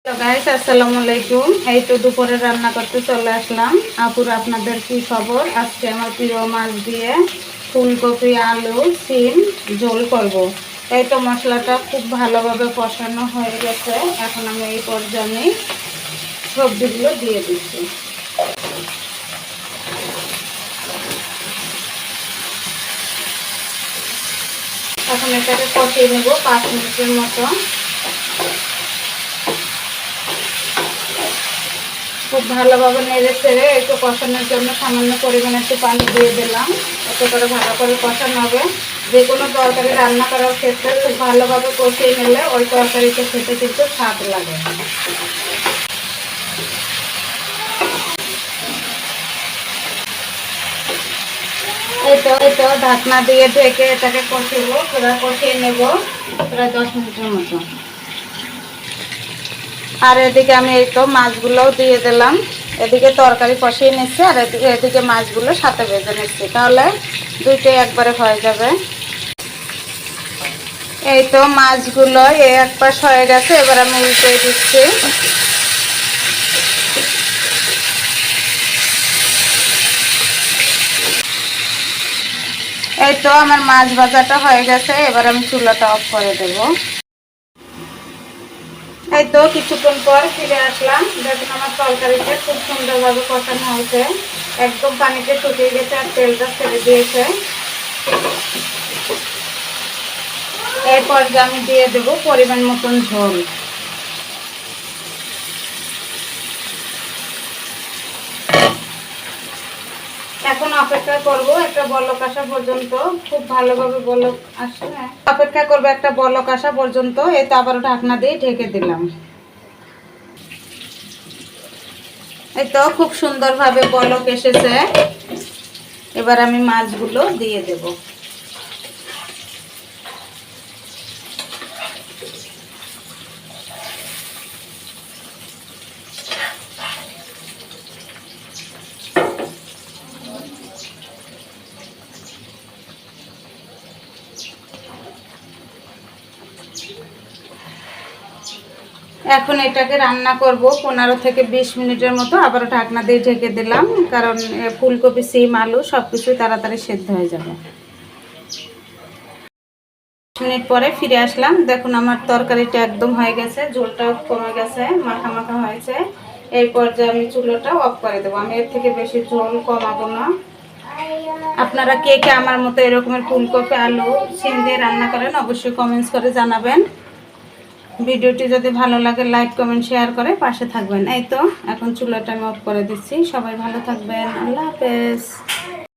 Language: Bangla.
তো গাইস আসসালামু আলাইকুম। এই তো দুপুরে রান্না করতে চলে আসলাম। আপুরা আপনাদের কি খবর? আজকে আমার প্রিয় মাছ দিয়ে ফুলকপি আলু সিম ঝোল করব। এই তো মশলাটা খুব ভালোভাবে কষানো হয়ে গেছে। এখন আমি এই পর্যায়ে সবজিগুলো দিয়ে দিচ্ছি। এখন এটাকে কষিয়ে নেব 5 মিনিটের মতো। খুব ভালোভাবে নেড়ে ছেড়ে একটু কষানোর জন্য সামান্য পরিমাণে একটু পানি দিয়ে দিলাম। এতে করে ভালো করে কষানো হবে। যে কোনো তরকারি রান্না করার ক্ষেত্রে খুব ভালোভাবে কষিয়ে নিলে ওই তরকারিতে খেতে কিন্তু স্বাদ লাগে। এই তো ঢাকনা দিয়ে ঢেকে এটাকে কষিয়ে নেব প্রায় 10 মিনিটের মতো। আর এদিকে আমি এই তো মাছগুলোও দিয়ে দিলাম। এদিকে তরকারি কষিয়ে নিচ্ছি আর এদিকে মাছগুলো সাথে ভেজে নিচ্ছি, তাহলে দুইটাই একবারে হয়ে যাবে। এই তো মাছগুলো এক পাশ হয়ে গেছে, এবার আমি উল্টে দিচ্ছি। এই তো আমার মাছ ভাজাটা হয়ে গেছে, এবার আমি চুলাটা অফ করে দেব। এই তো কিছুক্ষণ পর ফিরে আসলাম। দেখুন আমার তরকারিটা খুব সুন্দরভাবে কষানো হয়েছে, একদম পানিতে শুকিয়ে গেছে আর তেলটা ছেড়ে দিয়েছে। এরপর আমি দিয়ে দেব পরিমাণ মতন ঝোল। এখন অপেক্ষা করব একটা বলক আসা পর্যন্ত। খুব ভালোভাবে বলক আসে, অপেক্ষা করবো একটা বলক আসা পর্যন্ত। এই তো আবারও ঢাকনা দিয়ে ঢেকে দিলাম। এই তো খুব সুন্দরভাবে বলক এসেছে, এবার আমি মাছগুলো দিয়ে দেব। এখন এটাকে রান্না করব 15 থেকে 20 মিনিটের মতো। আবারও ঢাকনা দিয়ে ঢেকে দিলাম, কারণ ফুলকপি সিম আলু সব কিছুই তাড়াতাড়ি সেদ্ধ হয়ে যাবে। মিনিট পরে ফিরে আসলাম। দেখুন আমার তরকারিটা একদম হয়ে গেছে, ঝোলটাও কমে গেছে, মাখা মাখা হয়েছে। এই পর্যায়ে আমি চুলাটা অফ করে দেবো। আমি এর থেকে বেশি ঝোল কমাবো না। আপনারা কে কে আমার মতো এরকমের ফুলকপি আলু সিম দিয়ে রান্না করেন অবশ্যই কমেন্টস করে জানাবেন। ভিডিওটি যদি ভালো লাগে লাইক কমেন্ট শেয়ার করে পাশে থাকবেন। এই তো এখন চুলাটা আমি অফ করে দিচ্ছি। সবাই ভালো থাকবেন। আল্লাহ হাফেজ।